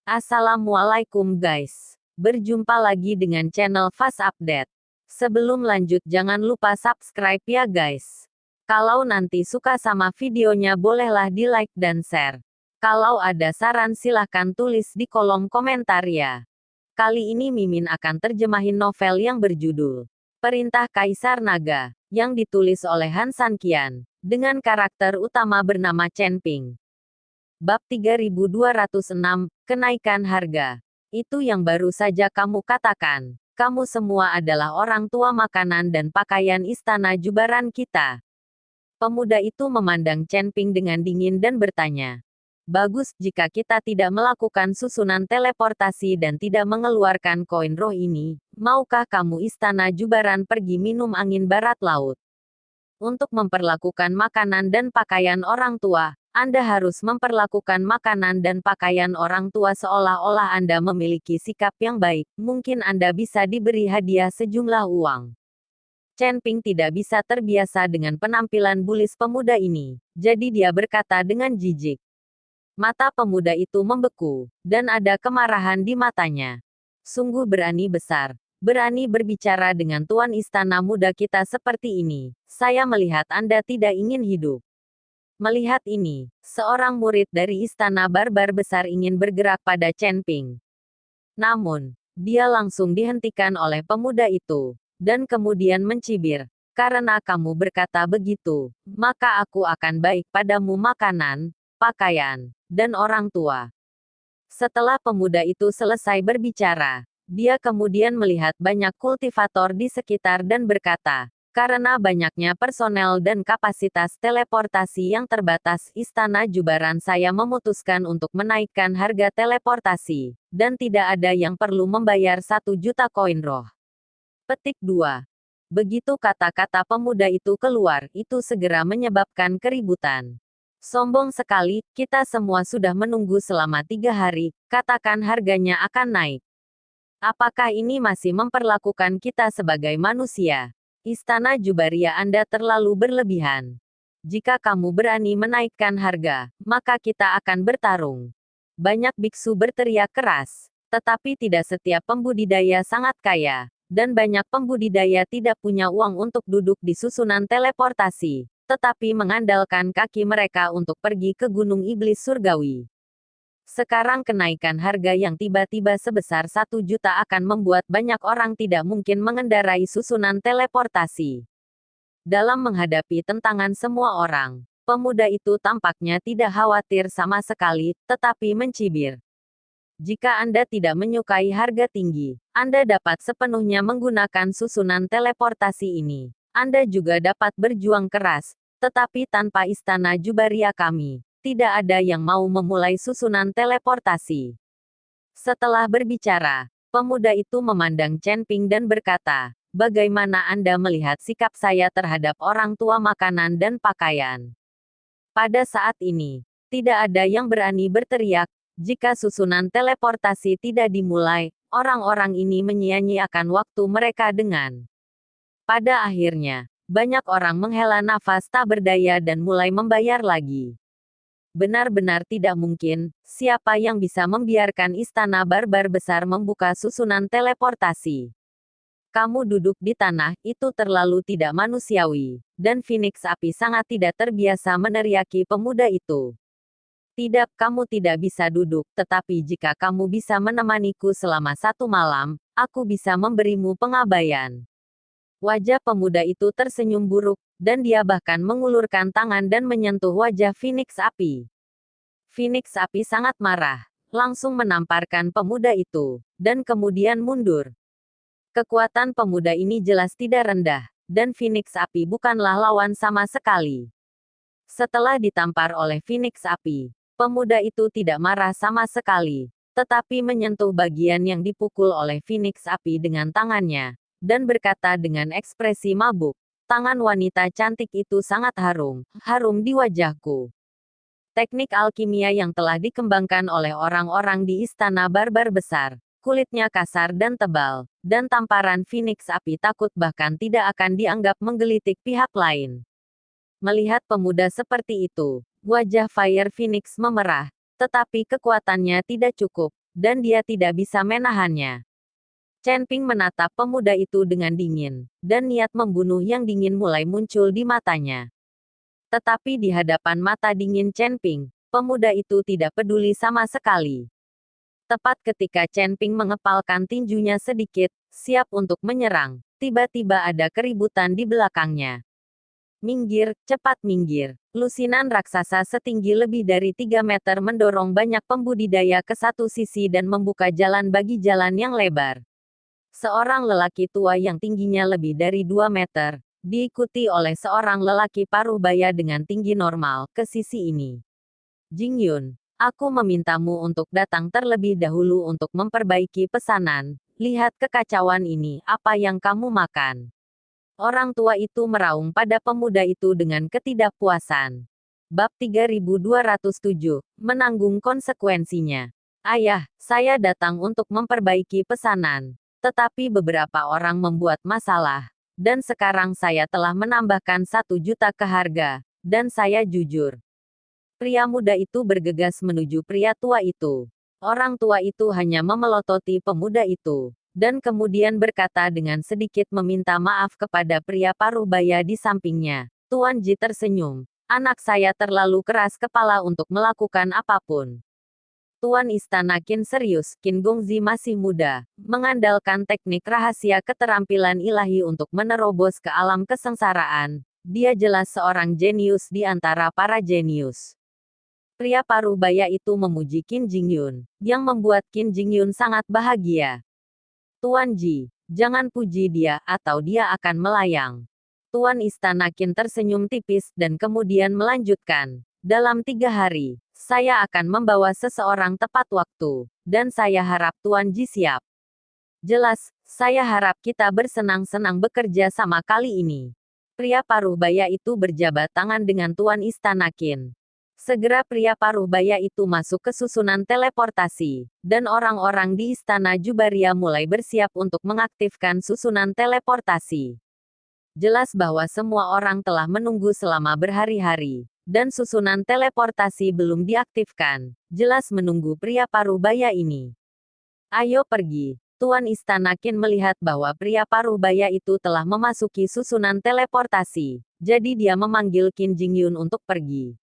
Assalamualaikum guys. Berjumpa lagi dengan channel Fast Update. Sebelum lanjut jangan lupa subscribe ya guys. Kalau nanti suka sama videonya bolehlah di like dan share. Kalau ada saran silahkan tulis di kolom komentar ya. Kali ini Mimin akan terjemahin novel yang berjudul Perintah Kaisar Naga, yang ditulis oleh Han Sanqian, dengan karakter utama bernama Chen Ping. Bab 3206, Kenaikan Harga. Itu yang baru saja kamu katakan. Kamu semua adalah orang tua makanan dan pakaian istana jubaran kita. Pemuda itu memandang Chen Ping dengan dingin dan bertanya. Bagus jika kita tidak melakukan susunan teleportasi dan tidak mengeluarkan koin roh ini. Maukah kamu istana jubaran pergi minum angin barat laut? Untuk memperlakukan makanan dan pakaian orang tua, Anda harus memperlakukan makanan dan pakaian orang tua seolah-olah Anda memiliki sikap yang baik. Mungkin Anda bisa diberi hadiah sejumlah uang. Chen Ping tidak bisa terbiasa dengan penampilan bullis pemuda ini, jadi dia berkata dengan jijik. Mata pemuda itu membeku, dan ada kemarahan di matanya. Sungguh berani besar. Berani berbicara dengan tuan istana muda kita seperti ini. Saya melihat Anda tidak ingin hidup. Melihat ini, seorang murid dari istana barbar besar ingin bergerak pada Chen Ping. Namun, dia langsung dihentikan oleh pemuda itu, dan kemudian mencibir. Karena kamu berkata begitu, maka aku akan baik padamu makanan, pakaian, dan orang tua. Setelah pemuda itu selesai berbicara, dia kemudian melihat banyak kultivator di sekitar dan berkata, karena banyaknya personel dan kapasitas teleportasi yang terbatas, istana jubaran saya memutuskan untuk menaikkan harga teleportasi, dan tidak ada yang perlu membayar 1 juta koin roh. Petik 2. Begitu kata-kata pemuda itu keluar, itu segera menyebabkan keributan. Sombong sekali, kita semua sudah menunggu selama 3 hari, katakan harganya akan naik. Apakah ini masih memperlakukan kita sebagai manusia? Istana Jubaria Anda terlalu berlebihan. Jika kamu berani menaikkan harga, maka kita akan bertarung. Banyak biksu berteriak keras. Tetapi tidak setiap pembudidaya sangat kaya, dan banyak pembudidaya tidak punya uang untuk duduk di susunan teleportasi, tetapi mengandalkan kaki mereka untuk pergi ke Gunung Iblis Surgawi. Sekarang kenaikan harga yang tiba-tiba sebesar 1 juta akan membuat banyak orang tidak mungkin mengendarai susunan teleportasi. Dalam menghadapi tentangan semua orang, pemuda itu tampaknya tidak khawatir sama sekali, tetapi mencibir. Jika Anda tidak menyukai harga tinggi, Anda dapat sepenuhnya menggunakan susunan teleportasi ini. Anda juga dapat berjuang keras, tetapi tanpa istana Jubaria kami, tidak ada yang mau memulai susunan teleportasi. Setelah berbicara, pemuda itu memandang Chen Ping dan berkata, bagaimana Anda melihat sikap saya terhadap orang tua makanan dan pakaian? Pada saat ini, tidak ada yang berani berteriak, jika susunan teleportasi tidak dimulai, orang-orang ini menyia-nyiakan waktu mereka dengan. Pada akhirnya, banyak orang menghela nafas tak berdaya dan mulai membayar lagi. Benar-benar tidak mungkin, siapa yang bisa membiarkan istana barbar besar membuka susunan teleportasi. Kamu duduk di tanah, itu terlalu tidak manusiawi, dan Phoenix Api sangat tidak terbiasa meneriaki pemuda itu. Tidak, kamu tidak bisa duduk, tetapi jika kamu bisa menemaniku selama 1 malam, aku bisa memberimu pengabaian. Wajah pemuda itu tersenyum buruk, dan dia bahkan mengulurkan tangan dan menyentuh wajah Phoenix Api. Phoenix Api sangat marah, langsung menamparkan pemuda itu, dan kemudian mundur. Kekuatan pemuda ini jelas tidak rendah, dan Phoenix Api bukanlah lawan sama sekali. Setelah ditampar oleh Phoenix Api, pemuda itu tidak marah sama sekali, tetapi menyentuh bagian yang dipukul oleh Phoenix Api dengan tangannya, dan berkata dengan ekspresi mabuk, tangan wanita cantik itu sangat harum, harum di wajahku. Teknik alkimia yang telah dikembangkan oleh orang-orang di istana barbar besar, kulitnya kasar dan tebal, dan tamparan Phoenix Api takut bahkan tidak akan dianggap menggelitik pihak lain. Melihat pemuda seperti itu, wajah Fire Phoenix memerah, tetapi kekuatannya tidak cukup, dan dia tidak bisa menahannya. Chen Ping menatap pemuda itu dengan dingin, dan niat membunuh yang dingin mulai muncul di matanya. Tetapi di hadapan mata dingin Chen Ping, pemuda itu tidak peduli sama sekali. Tepat ketika Chen Ping mengepalkan tinjunya sedikit, siap untuk menyerang, tiba-tiba ada keributan di belakangnya. Minggir, cepat minggir. Lusinan raksasa setinggi lebih dari 3 meter mendorong banyak pembudidaya ke satu sisi dan membuka jalan bagi jalan yang lebar. Seorang lelaki tua yang tingginya lebih dari 2 meter, diikuti oleh seorang lelaki paruh baya dengan tinggi normal, ke sisi ini. Jingyun, aku memintamu untuk datang terlebih dahulu untuk memperbaiki pesanan. Lihat kekacauan ini, apa yang kamu makan? Orang tua itu meraung pada pemuda itu dengan ketidakpuasan. Bab 3207, menanggung konsekuensinya. Ayah, saya datang untuk memperbaiki pesanan. Tetapi beberapa orang membuat masalah. Dan sekarang saya telah menambahkan 1 juta ke harga. Dan saya jujur. Pria muda itu bergegas menuju pria tua itu. Orang tua itu hanya memelototi pemuda itu, dan kemudian berkata dengan sedikit meminta maaf kepada pria paruh baya di sampingnya. Tuan Ji tersenyum. Anak saya terlalu keras kepala untuk melakukan apapun. Tuan Istana Qin serius, Qin Gongzi masih muda, mengandalkan teknik rahasia keterampilan ilahi untuk menerobos ke alam kesengsaraan. Dia jelas seorang jenius di antara para jenius. Pria paruh baya itu memuji Qin Jingyun, yang membuat Qin Jingyun sangat bahagia. Tuan Ji, jangan puji dia, atau dia akan melayang. Tuan Istana Qin tersenyum tipis dan kemudian melanjutkan. Dalam 3 hari, saya akan membawa seseorang tepat waktu, dan saya harap Tuan Ji siap. Jelas, saya harap kita bersenang-senang bekerja sama kali ini. Pria paruh baya itu berjabat tangan dengan Tuan Istana Qin. Segera pria paruh baya itu masuk ke susunan teleportasi, dan orang-orang di Istana Jubaria mulai bersiap untuk mengaktifkan susunan teleportasi. Jelas bahwa semua orang telah menunggu selama berhari-hari, dan susunan teleportasi belum diaktifkan. Jelas menunggu pria paruh baya ini. Ayo pergi. Tuan Istana Qin melihat bahwa pria paruh baya itu telah memasuki susunan teleportasi, jadi dia memanggil Qin Jingyun untuk pergi.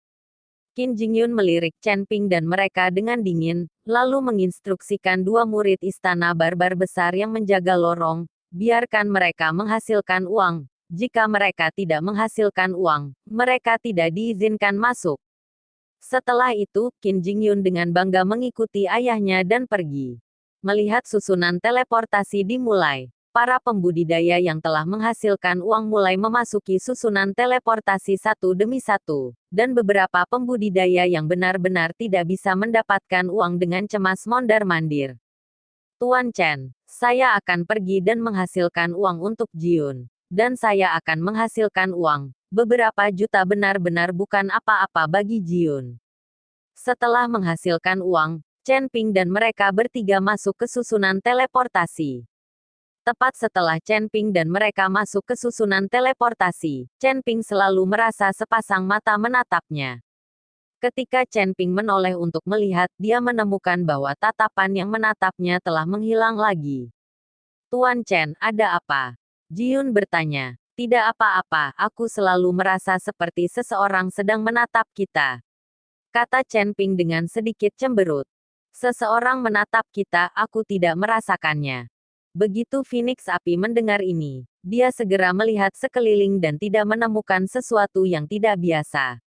Qin Jingyun melirik Chen Ping dan mereka dengan dingin, lalu menginstruksikan 2 murid istana barbar besar yang menjaga lorong, biarkan mereka menghasilkan uang. Jika mereka tidak menghasilkan uang, mereka tidak diizinkan masuk. Setelah itu, Qin Jingyun dengan bangga mengikuti ayahnya dan pergi. Melihat susunan teleportasi dimulai, para pembudidaya yang telah menghasilkan uang mulai memasuki susunan teleportasi satu demi satu, dan beberapa pembudidaya yang benar-benar tidak bisa mendapatkan uang dengan cemas mondar-mandir. Tuan Chen, saya akan pergi dan menghasilkan uang untuk Jiun, dan saya akan menghasilkan uang. Beberapa juta benar-benar bukan apa-apa bagi Jiun. Setelah menghasilkan uang, Chen Ping dan mereka bertiga masuk ke susunan teleportasi. Tepat setelah Chen Ping dan mereka masuk ke susunan teleportasi, Chen Ping selalu merasa sepasang mata menatapnya. Ketika Chen Ping menoleh untuk melihat, dia menemukan bahwa tatapan yang menatapnya telah menghilang lagi. Tuan Chen, ada apa? Jiun bertanya. Tidak apa-apa, aku selalu merasa seperti seseorang sedang menatap kita. Kata Chen Ping dengan sedikit cemberut. Seseorang menatap kita, aku tidak merasakannya. Begitu Phoenix Api mendengar ini, dia segera melihat sekeliling dan tidak menemukan sesuatu yang tidak biasa.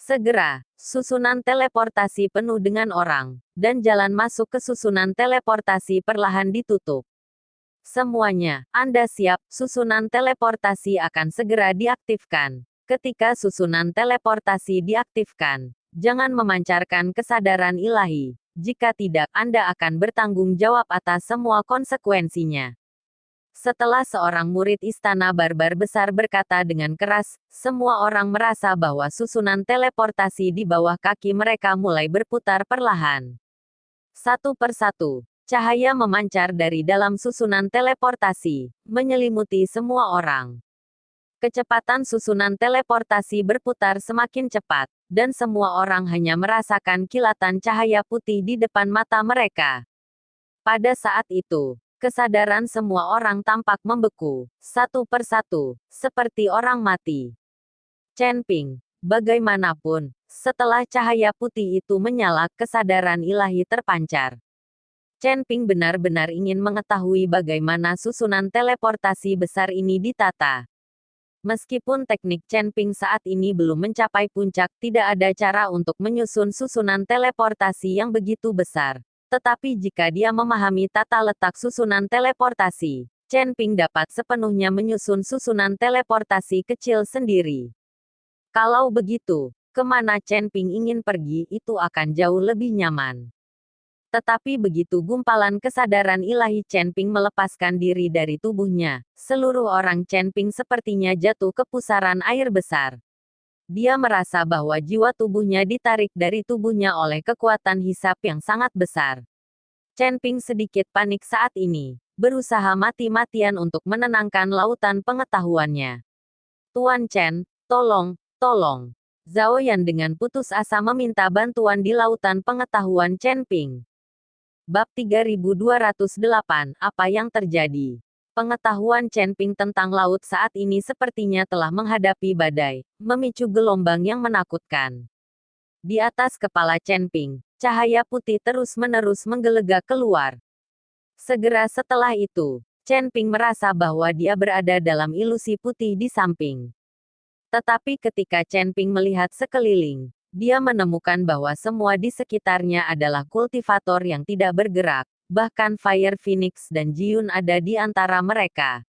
Segera, susunan teleportasi penuh dengan orang, dan jalan masuk ke susunan teleportasi perlahan ditutup. Semuanya, Anda siap, susunan teleportasi akan segera diaktifkan. Ketika susunan teleportasi diaktifkan, jangan memancarkan kesadaran ilahi. Jika tidak, Anda akan bertanggung jawab atas semua konsekuensinya. Setelah seorang murid istana barbar besar berkata dengan keras, semua orang merasa bahwa susunan teleportasi di bawah kaki mereka mulai berputar perlahan. Satu persatu, cahaya memancar dari dalam susunan teleportasi, menyelimuti semua orang. Kecepatan susunan teleportasi berputar semakin cepat, dan semua orang hanya merasakan kilatan cahaya putih di depan mata mereka. Pada saat itu, kesadaran semua orang tampak membeku, satu persatu, seperti orang mati. Chen Ping, bagaimanapun, setelah cahaya putih itu menyala, kesadaran ilahi terpancar. Chen Ping benar-benar ingin mengetahui bagaimana susunan teleportasi besar ini ditata. Meskipun teknik Chen Ping saat ini belum mencapai puncak, tidak ada cara untuk menyusun susunan teleportasi yang begitu besar. Tetapi jika dia memahami tata letak susunan teleportasi, Chen Ping dapat sepenuhnya menyusun susunan teleportasi kecil sendiri. Kalau begitu, kemana Chen Ping ingin pergi itu akan jauh lebih nyaman. Tetapi begitu gumpalan kesadaran ilahi Chen Ping melepaskan diri dari tubuhnya, seluruh orang Chen Ping sepertinya jatuh ke pusaran air besar. Dia merasa bahwa jiwa tubuhnya ditarik dari tubuhnya oleh kekuatan hisap yang sangat besar. Chen Ping sedikit panik saat ini, berusaha mati-matian untuk menenangkan lautan pengetahuannya. Tuan Chen, tolong, tolong. Zhao Yan dengan putus asa meminta bantuan di lautan pengetahuan Chen Ping. Bab 3208, apa yang terjadi? Pengetahuan Chen Ping tentang laut saat ini sepertinya telah menghadapi badai, memicu gelombang yang menakutkan. Di atas kepala Chen Ping, cahaya putih terus-menerus menggelegak keluar. Segera setelah itu, Chen Ping merasa bahwa dia berada dalam ilusi putih di samping. Tetapi ketika Chen Ping melihat sekeliling, dia menemukan bahwa semua di sekitarnya adalah kultivator yang tidak bergerak, bahkan Fire Phoenix dan Jiun ada di antara mereka.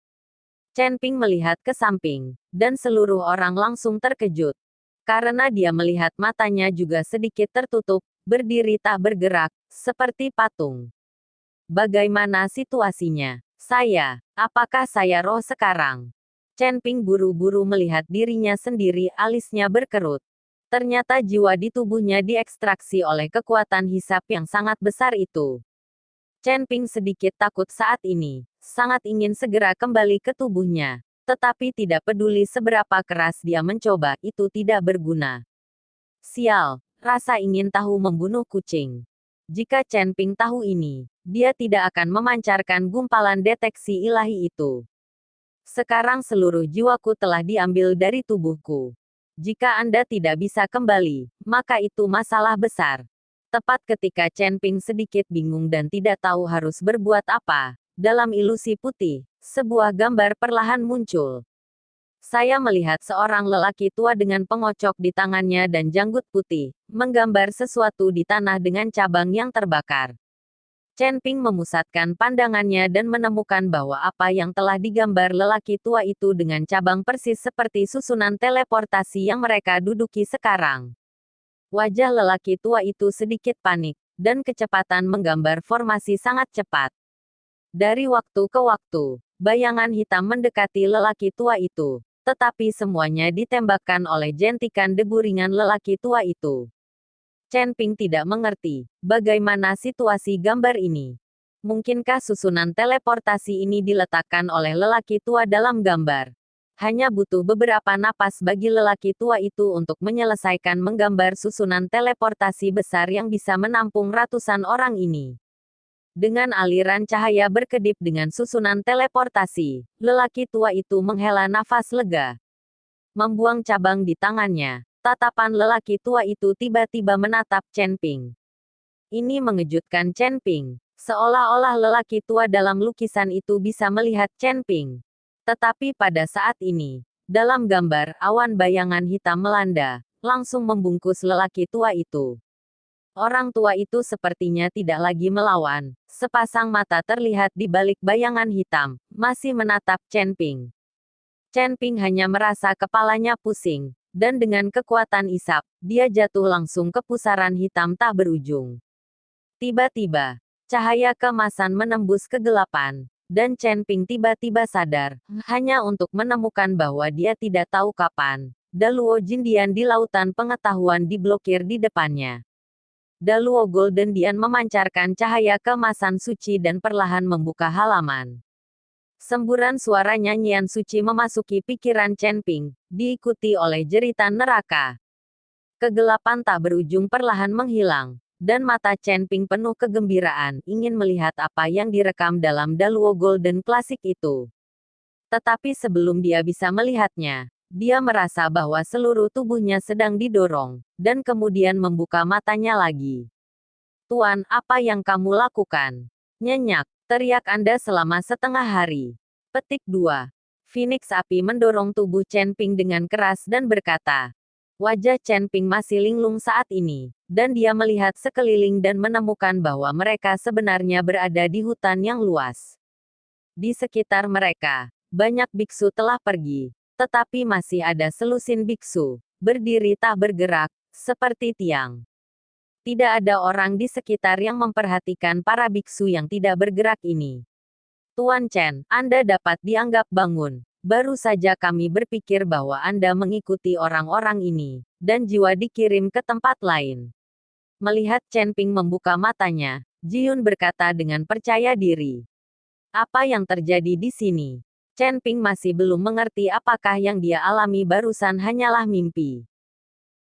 Chen Ping melihat ke samping, dan seluruh orang langsung terkejut. Karena dia melihat matanya juga sedikit tertutup, berdiri tak bergerak, seperti patung. Bagaimana situasinya? Apakah saya roh sekarang? Chen Ping buru-buru melihat dirinya sendiri, alisnya berkerut. Ternyata jiwa di tubuhnya diekstraksi oleh kekuatan hisap yang sangat besar itu. Chen Ping sedikit takut saat ini, sangat ingin segera kembali ke tubuhnya. Tetapi tidak peduli seberapa keras dia mencoba, itu tidak berguna. Sial, rasa ingin tahu membunuh kucing. Jika Chen Ping tahu ini, dia tidak akan memancarkan gumpalan deteksi ilahi itu. Sekarang seluruh jiwaku telah diambil dari tubuhku. Jika Anda tidak bisa kembali, maka itu masalah besar. Tepat ketika Chen Ping sedikit bingung dan tidak tahu harus berbuat apa, dalam ilusi putih, sebuah gambar perlahan muncul. Saya melihat seorang lelaki tua dengan pengocok di tangannya dan janggut putih, menggambar sesuatu di tanah dengan cabang yang terbakar. Chen Ping memusatkan pandangannya dan menemukan bahwa apa yang telah digambar lelaki tua itu dengan cabang persis seperti susunan teleportasi yang mereka duduki sekarang. Wajah lelaki tua itu sedikit panik, dan kecepatan menggambar formasi sangat cepat. Dari waktu ke waktu, bayangan hitam mendekati lelaki tua itu, tetapi semuanya ditembakkan oleh jentikan debu ringan lelaki tua itu. Chen Ping tidak mengerti, bagaimana situasi gambar ini. Mungkinkah susunan teleportasi ini diletakkan oleh lelaki tua dalam gambar? Hanya butuh beberapa napas bagi lelaki tua itu untuk menyelesaikan menggambar susunan teleportasi besar yang bisa menampung ratusan orang ini. Dengan aliran cahaya berkedip dengan susunan teleportasi, lelaki tua itu menghela nafas lega. Membuang cabang di tangannya, tatapan lelaki tua itu tiba-tiba menatap Chen Ping. Ini mengejutkan Chen Ping, seolah-olah lelaki tua dalam lukisan itu bisa melihat Chen Ping. Tetapi pada saat ini, dalam gambar, awan bayangan hitam melanda, langsung membungkus lelaki tua itu. Orang tua itu sepertinya tidak lagi melawan, sepasang mata terlihat di balik bayangan hitam, masih menatap Chen Ping. Chen Ping hanya merasa kepalanya pusing, dan dengan kekuatan isap, dia jatuh langsung ke pusaran hitam tak berujung. Tiba-tiba, cahaya keemasan menembus kegelapan, dan Chen Ping tiba-tiba sadar, hanya untuk menemukan bahwa dia tidak tahu kapan, Daluo Jindian di lautan pengetahuan diblokir di depannya. Daluo Golden Dian memancarkan cahaya keemasan suci dan perlahan membuka halaman. Semburan suara nyanyian suci memasuki pikiran Chen Ping, diikuti oleh jeritan neraka. Kegelapan tak berujung perlahan menghilang, dan mata Chen Ping penuh kegembiraan ingin melihat apa yang direkam dalam Daluo Golden Classic itu. Tetapi sebelum dia bisa melihatnya, dia merasa bahwa seluruh tubuhnya sedang didorong, dan kemudian membuka matanya lagi. "Tuan, apa yang kamu lakukan?" Nyenyak, teriak Anda selama setengah hari. Petik 2. Phoenix api mendorong tubuh Chen Ping dengan keras dan berkata. Wajah Chen Ping masih linglung saat ini, dan dia melihat sekeliling dan menemukan bahwa mereka sebenarnya berada di hutan yang luas. Di sekitar mereka, banyak biksu telah pergi, tetapi masih ada selusin biksu, berdiri tak bergerak, seperti tiang. Tidak ada orang di sekitar yang memperhatikan para biksu yang tidak bergerak ini. Tuan Chen, Anda dapat dianggap bangun. Baru saja kami berpikir bahwa Anda mengikuti orang-orang ini, dan jiwa dikirim ke tempat lain. Melihat Chen Ping membuka matanya, Ji-Yun berkata dengan percaya diri. Apa yang terjadi di sini? Chen Ping masih belum mengerti apakah yang dia alami barusan hanyalah mimpi.